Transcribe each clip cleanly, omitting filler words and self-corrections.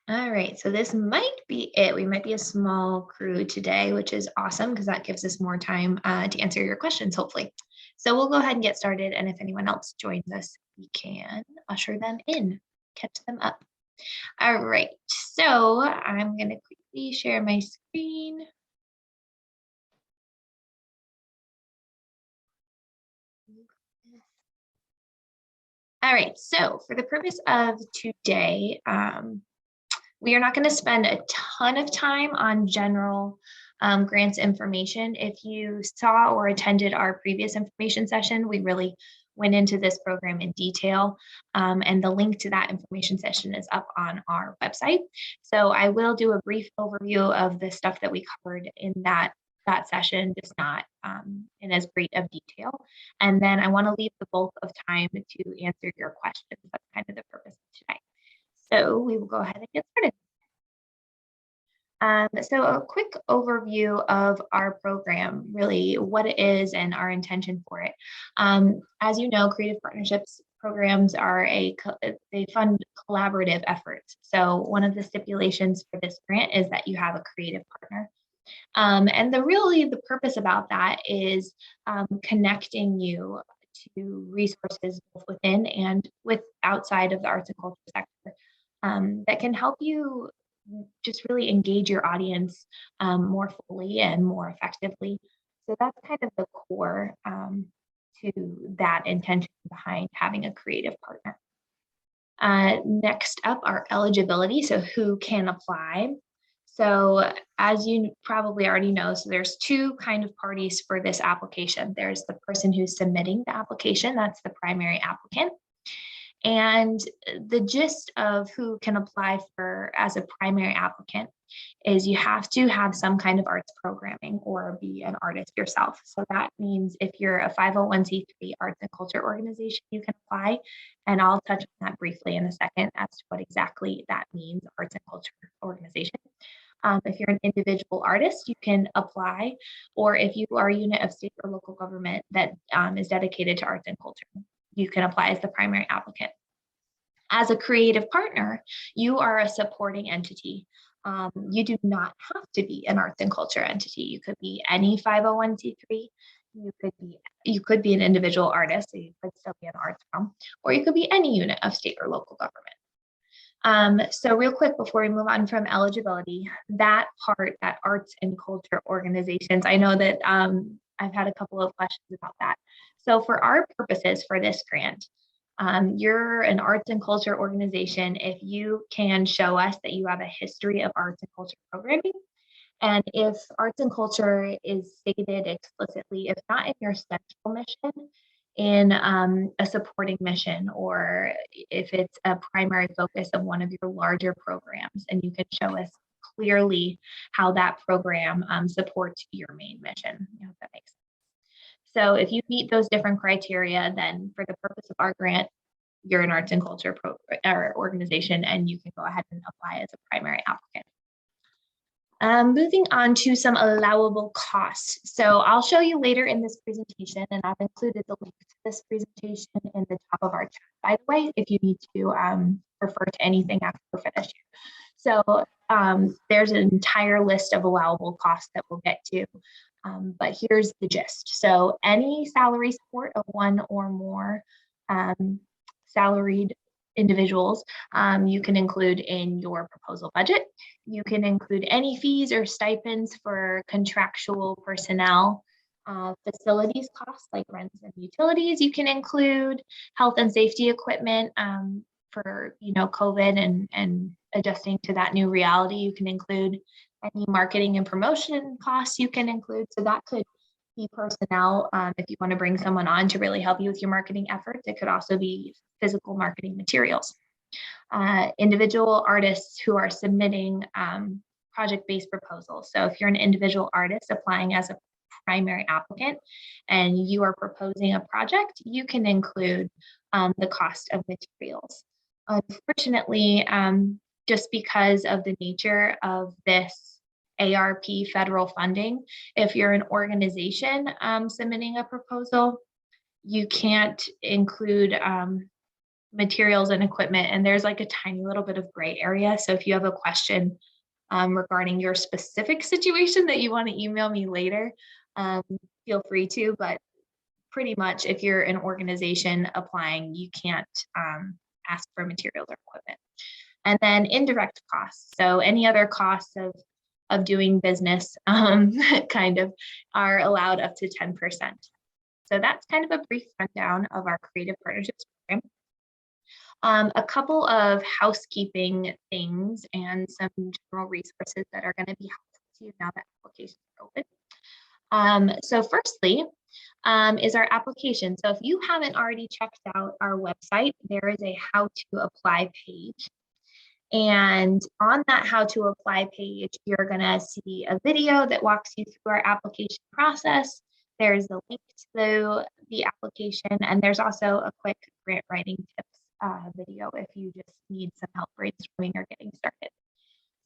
All right, so this might be it. We might be a small crew today, which is awesome because that gives us more time to answer your questions, hopefully. So we'll go ahead and get started. And if anyone else joins us, we can usher them in, catch them up. All right, so I'm going to quickly share my screen. All right, so for the purpose of today, we are not going to spend a ton of time on general grants information. If you saw or attended our previous information session, we really went into this program in detail, and the link to that information session is up on our website. So I will do a brief overview of the stuff that we covered in that session, just not in as great of detail. And then I want to leave the bulk of time to answer your questions. That's kind of the purpose of today. So we will go ahead and get started. So a quick overview of our program, really what it is and our intention for it. As you know, Creative Partnerships programs are they fund collaborative efforts. So one of the stipulations for this grant is that you have a creative partner. And the purpose about that is connecting you to resources both within and outside of the arts and culture sector that can help you just really engage your audience more fully and more effectively. So that's kind of the core to that intention behind having a creative partner. Next up, our eligibility. So who can apply? So as you probably already know, so there's two kind of parties for this application. There's the person who's submitting the application, that's the primary applicant. And the gist of who can apply for as a primary applicant is you have to have some kind of arts programming or be an artist yourself. So that means if you're a 501c3 arts and culture organization, you can apply. And I'll touch on that briefly in a second as to what exactly that means, arts and culture organization. If you're an individual artist, you can apply, or if you are a unit of state or local government that is dedicated to arts and culture, you can apply as the primary applicant. As a creative partner, you are a supporting entity. You do not have to be an arts and culture entity. You could be any 501c3. You could be an individual artist, so you could still be an arts firm, or you could be any unit of state or local government. So real quick before we move on from eligibility, that arts and culture organizations, I know that I've had a couple of questions about that. So for our purposes for this grant, you're an arts and culture organization if you can show us that you have a history of arts and culture programming. And if arts and culture is stated explicitly, if not in your central mission, in a supporting mission, or if it's a primary focus of one of your larger programs, and you can show us clearly how that program supports your main mission. I hope that makes sense. So if you meet those different criteria, then for the purpose of our grant, you're an arts and culture organization, and you can go ahead and apply as a primary applicant. Moving on to some allowable costs. So I'll show you later in this presentation, and I've included the link to this presentation in the top of our chat, by the way, if you need to refer to anything after we're finished. So there's an entire list of allowable costs that we'll get to, but here's the gist. So any salary support of one or more salaried individuals, you can include in your proposal budget. You can include any fees or stipends for contractual personnel, facilities costs like rents and utilities. You can include health and safety equipment for COVID and adjusting to that new reality. You can include any marketing and promotion costs you can include. So that could be personnel if you want to bring someone on to really help you with your marketing efforts. It could also be physical marketing materials. Individual artists who are submitting project-based proposals. So if you're an individual artist applying as a primary applicant and you are proposing a project, you can include the cost of materials. Unfortunately, just because of the nature of this ARP federal funding, if you're an organization submitting a proposal, you can't include materials and equipment, and there's like a tiny little bit of gray area. So if you have a question regarding your specific situation that you want to email me later, feel free to, but pretty much if you're an organization applying, you can't ask for materials or equipment. And then indirect costs. So any other costs of doing business kind of are allowed up to 10%. So that's kind of a brief rundown of our Creative Partnerships program. A couple of housekeeping things and some general resources that are going to be helpful to you now that applications are open. So firstly, is our application. So if you haven't already checked out our website, there is a how to apply page. And on that how to apply page, you're going to see a video that walks you through our application process. There's a link to the application, and there's also a quick grant writing tips video if you just need some help brainstorming or getting started.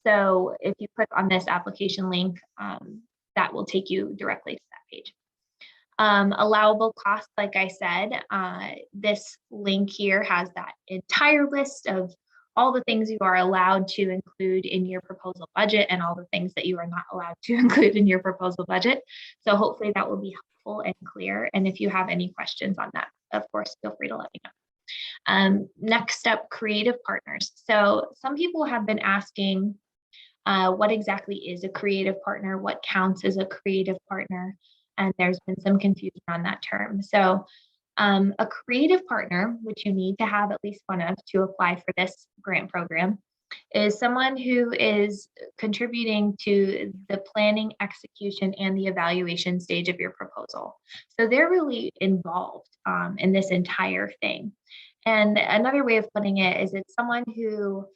So if you click on this application link, that will take you directly to that page. Allowable costs, like I said, this link here has that entire list of all the things you are allowed to include in your proposal budget and all the things that you are not allowed to include in your proposal budget. So hopefully that will be helpful and clear. And if you have any questions on that, of course, feel free to let me know. Next up, creative partners. So some people have been asking, what exactly is a creative partner? What counts as a creative partner? And there's been some confusion on that term. So a creative partner, which you need to have at least one of to apply for this grant program, is someone who is contributing to the planning, execution, and the evaluation stage of your proposal. So they're really involved in this entire thing. And another way of putting it is it's someone who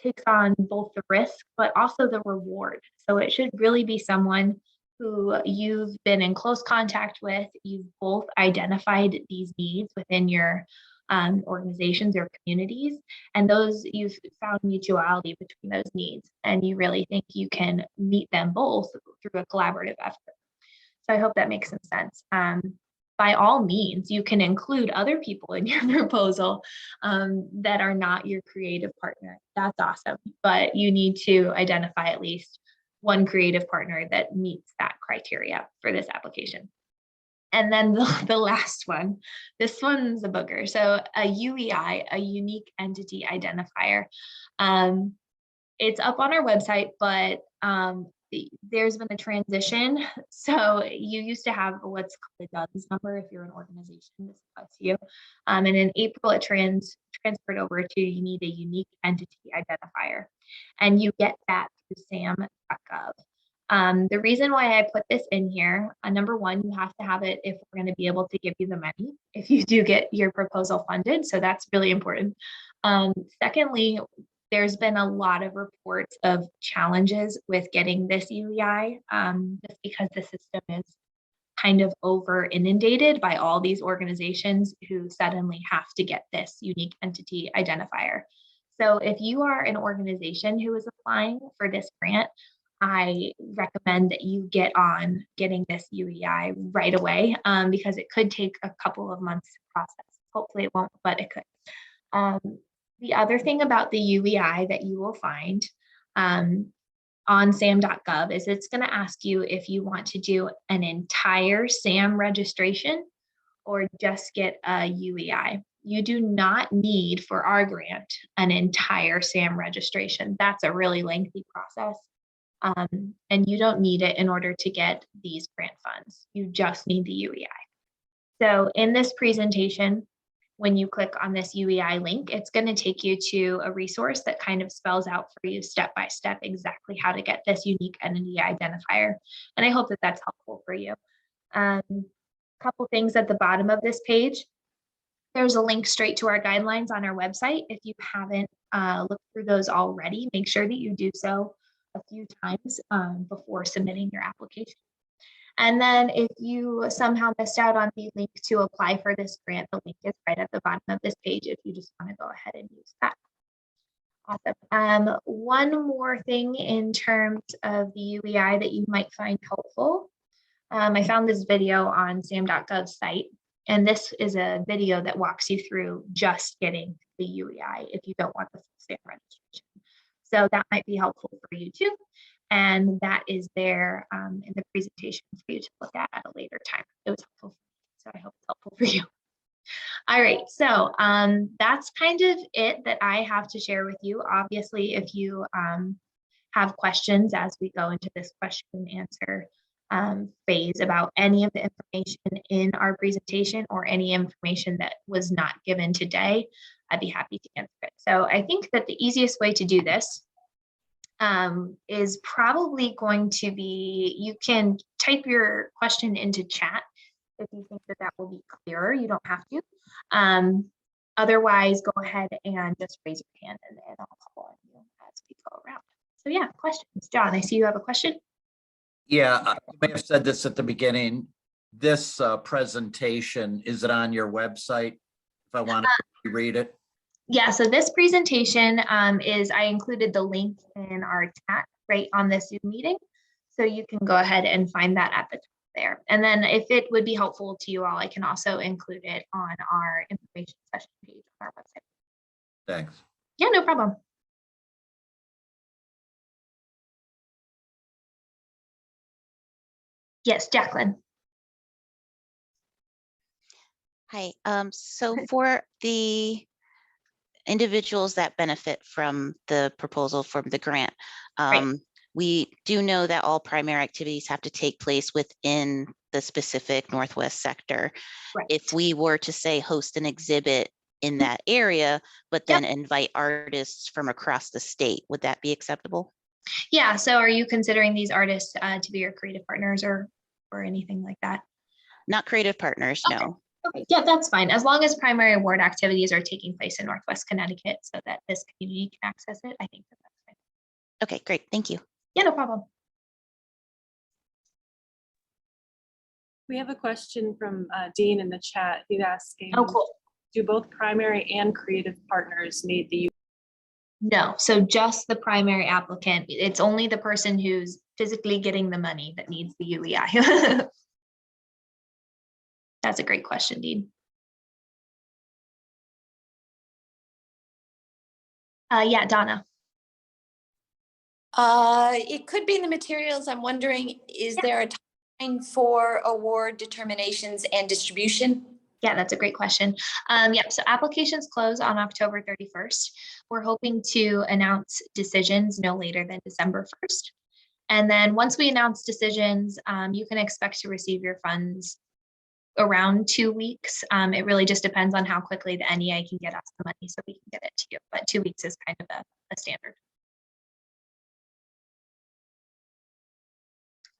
takes on both the risk, but also the reward. So it should really be someone who you've been in close contact with, you've both identified these needs within your organizations or communities, and those you've found mutuality between those needs, and you really think you can meet them both through a collaborative effort. So I hope that makes some sense. By all means, you can include other people in your proposal that are not your creative partner. That's awesome, but you need to identify at least one creative partner that meets that criteria for this application. And then the last one, this one's a booger. So a UEI, a unique entity identifier. It's up on our website, but there's been a transition. So you used to have what's called a DUNS number if you're an organization. This applies to you. And in April, it transferred over to you need a unique entity identifier. And you get that through sam.gov. The reason why I put this in here, number one, you have to have it if we're going to be able to give you the money if you do get your proposal funded. So that's really important. Secondly, there's been a lot of reports of challenges with getting this UEI just because the system is kind of over inundated by all these organizations who suddenly have to get this unique entity identifier. So if you are an organization who is applying for this grant, I recommend that you get on getting this UEI right away because it could take a couple of months to process. Hopefully it won't, but it could. The other thing about the UEI that you will find on sam.gov is it's going to ask you if you want to do an entire SAM registration or just get a UEI. You do not need for our grant an entire SAM registration. That's a really lengthy process. And you don't need it in order to get these grant funds. You just need the UEI. So in this presentation, when you click on this UEI link, it's going to take you to a resource that kind of spells out for you step by step exactly how to get this unique entity identifier. And I hope that that's helpful for you. Couple things at the bottom of this page. There's a link straight to our guidelines on our website. If you haven't looked through those already, make sure that you do so a few times before submitting your application. And then if you somehow missed out on the link to apply for this grant, the link is right at the bottom of this page if you just want to go ahead and use that. Awesome. One more thing in terms of the UEI that you might find helpful. I found this video on sam.gov site. And this is a video that walks you through just getting the UEI if you don't want the full stamp registration. So that might be helpful for you too. And that is there in the presentation for you to look at a later time. It was helpful for me, so I hope it's helpful for you. All right, so that's kind of it that I have to share with you. Obviously, if you have questions as we go into this question and answer phase about any of the information in our presentation or any information that was not given today, I'd be happy to answer it. So I think that the easiest way to do this is probably going to be, you can type your question into chat if you think that that will be clearer. You don't have to. Otherwise, go ahead and just raise your hand and I'll call on you as we go around. So yeah, questions. John, I see you have a question. Yeah, I may have said this at the beginning. This presentation, is it on your website if I want to read it? Yeah, so this presentation I included the link in our chat right on this Zoom meeting. So you can go ahead and find that at the top there. And then if it would be helpful to you all, I can also include it on our information session page on our website. Thanks. Yeah, no problem. Yes, Jacqueline. Hi, so for the individuals that benefit from the proposal from the grant, Right. we do know that all primary activities have to take place within the specific Northwest sector. Right. If we were to say host an exhibit in that area, but then invite artists from across the state, would that be acceptable? Yeah, so are you considering these artists to be your creative partners or anything like that? Not creative partners, okay. No. Okay, yeah, that's fine. As long as primary award activities are taking place in Northwest Connecticut so that this community can access it, I think that that's fine. Okay, great. Thank you. Yeah, no problem. We have a question from Dean in the chat. He's asking, oh, cool. Do both primary and creative partners need the No, so just the primary applicant. It's only the person who's physically getting the money that needs the UEI. That's a great question, Dean. Yeah, Donna. It could be in the materials. I'm wondering, is there a timeline for award determinations and distribution? Yeah, that's a great question. Yep, so applications close on October 31st. We're hoping to announce decisions no later than December 1st. And then once we announce decisions, you can expect to receive your funds around 2 weeks. It really just depends on how quickly the NEA can get us the money so we can get it to you. But 2 weeks is kind of a standard.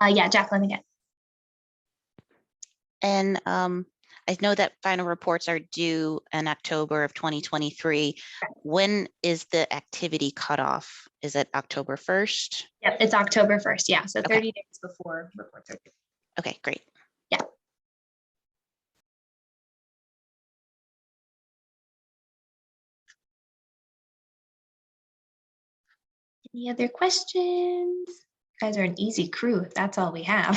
Yeah, Jacqueline again. And I know that final reports are due in October of 2023. When is the activity cutoff? Is it October 1st? Yep, it's October 1st. Yeah, so 30 days before reports are due. Okay, great. Yeah. Any other questions? You guys are an easy crew if that's all we have.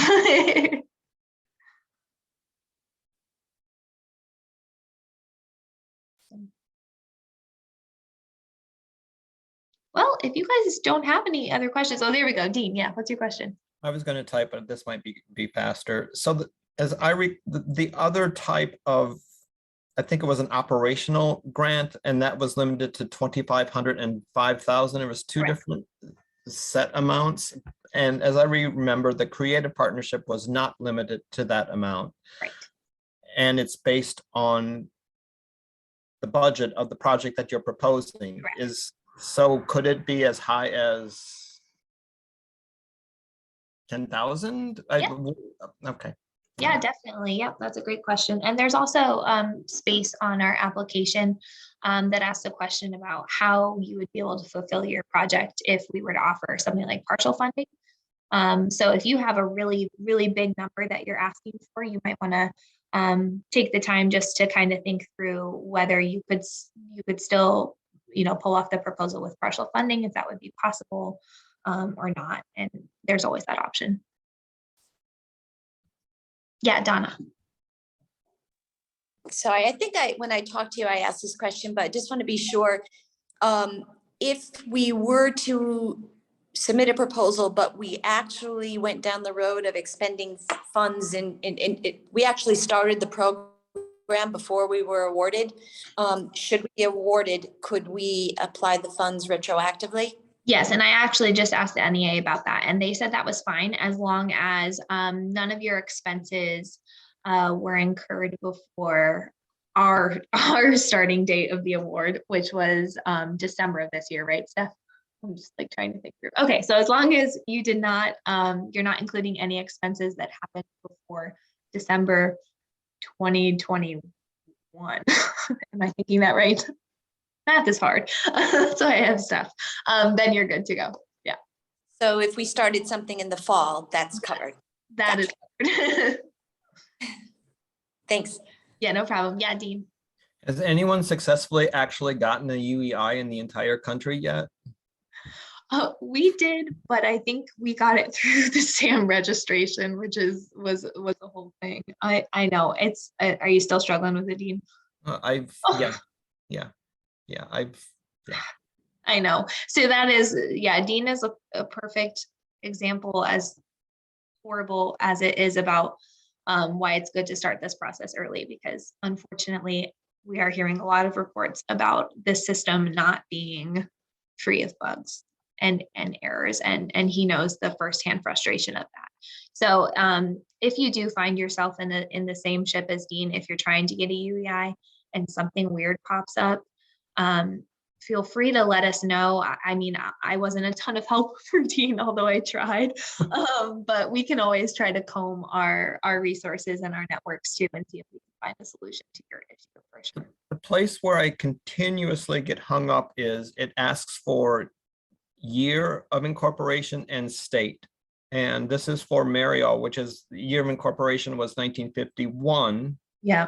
Well, if you guys don't have any other questions, oh, there we go. Dean, yeah, what's your question? I was going to type, but this might be faster. So as I read the other type of, I think it was an operational grant, and that was limited to 2,500 and 5,000. It was two different set amounts. And as I remember, the creative partnership was not limited to that amount. Right. And it's based on the budget of the project that you're proposing. Correct. So could it be as high as 10,000? Yeah. Okay. Yeah, definitely. Yep, that's a great question. And there's also space on our application that asks a question about how you would be able to fulfill your project if we were to offer something like partial funding. So if you have a really, really big number that you're asking for, you might want to take the time just to kind of think through whether you could still, pull off the proposal with partial funding, if that would be possible or not. And there's always that option. Yeah, Donna. sorry, I think when I talked to you, I asked this question, but I just want to be sure. If we were to submit a proposal, but we actually went down the road of expending funds we actually started the program before we were awarded. Should we be awarded, could we apply the funds retroactively? Yes, and I actually just asked the NEA about that, and they said that was fine as long as none of your expenses were incurred before our starting date of the award, which was December of this year, right, Steph? I'm just like trying to think through. Okay, so as long as you did not, you're not including any expenses that happened before December 2021. Am I thinking that right? Math is hard. So I have stuff. Then you're good to go. Yeah. So if we started something in the fall, that's covered. That is covered. Thanks. Yeah, no problem. Yeah, Dean. Has anyone successfully actually gotten a UEI in the entire country yet? We did, but I think we got it through the SAM registration, which was the whole thing. I know it's. Are you still struggling with it, Dean? I know. So that is, yeah, Dean is a perfect example, as horrible as it is, about why it's good to start this process early, because unfortunately we are hearing a lot of reports about this system not being free of bugs and errors, and he knows the firsthand frustration of that. So if you do find yourself in the same ship as Dean, if you're trying to get a UEI and something weird pops up, feel free to let us know. I mean, I wasn't a ton of help for Dean, although I tried, but we can always try to comb our resources and our networks too, and see if we can find a solution to your issue for sure. The place where I continuously get hung up is it asks for year of incorporation and state. And this is for Marial, which is the year of incorporation was 1951. Yeah.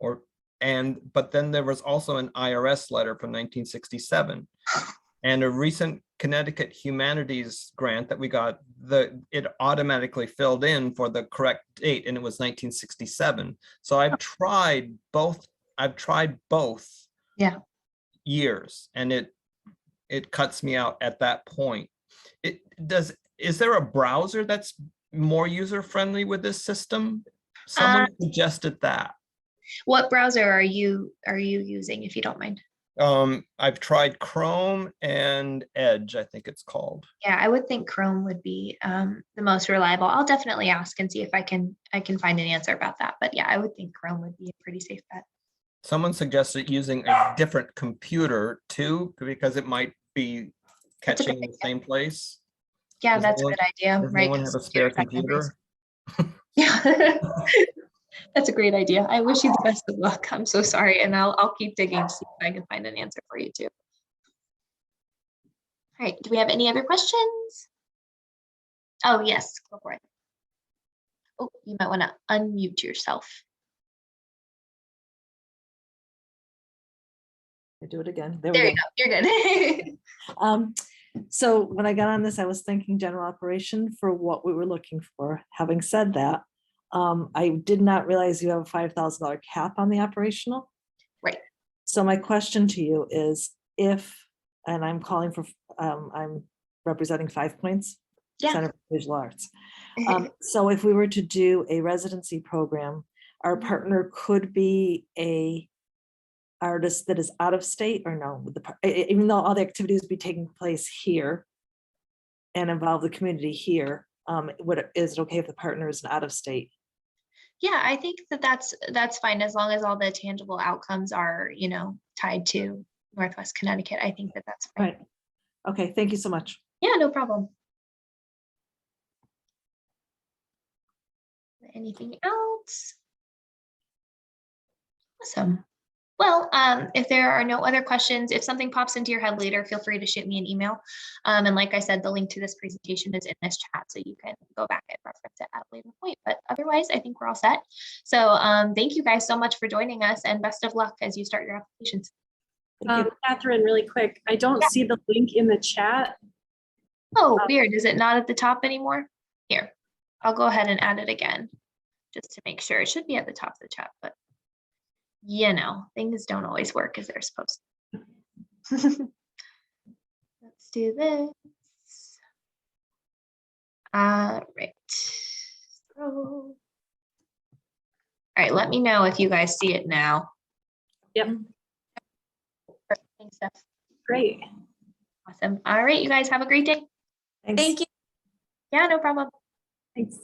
But then there was also an IRS letter from 1967 and a recent Connecticut humanities grant that we got, it automatically filled in for the correct date, and it was 1967. So I've tried both Yeah. years, and it cuts me out at that point. Is there a browser that's more user-friendly with this system? Someone suggested that. What browser are you using, if you don't mind? I've tried Chrome and Edge, I think it's called. Yeah, I would think Chrome would be the most reliable. I'll definitely ask and see if I can find an answer about that. But yeah, I would think Chrome would be a pretty safe bet. Someone suggested using a different computer too, because it might be catching in the same place. Yeah, that's a good idea. Does Right? anyone have a spare computer? Yeah. That's a great idea. I wish you the best of luck. I'm so sorry. And I'll keep digging to see if I can find an answer for you too. All right. Do we have any other questions? Oh, yes. Go for it. Oh, you might want to unmute yourself. I do it again. There you go. You're good. So when I got on this, I was thinking general operation for what we were looking for. Having said that, I did not realize you have a $5,000 cap on the operational. Right. So my question to you is and I'm calling for, I'm representing 5 Points, Yeah. Center for Visual Arts. So if we were to do a residency program, our partner could be a artist that is out of state, or no, even though all the activities would be taking place here and involve the community here, is it okay if the partner is out of state? Yeah, I think that's fine, as long as all the tangible outcomes are, tied to Northwest Connecticut. I think that's fine. Right. Okay, thank you so much. Yeah, no problem. Anything else? Awesome. Well, if there are no other questions, if something pops into your head later, feel free to shoot me an email. And like I said, the link to this presentation is in this chat, so you can go back and reference it at a later point. But otherwise, I think we're all set. So thank you guys so much for joining us, and best of luck as you start your applications. Catherine, really quick, I don't see the link in the chat. Oh, weird. Is it not at the top anymore? Here, I'll go ahead and add it again, just to make sure. It should be at the top of the chat, but you know, things don't always work as they're supposed to. Let's do this. Right. Scroll. All right, let me know if you guys see it now. Yep, Thanks, Steph. great. Awesome. All right, you guys have a great day. Thanks. Thank you. Yeah, no problem. Thanks.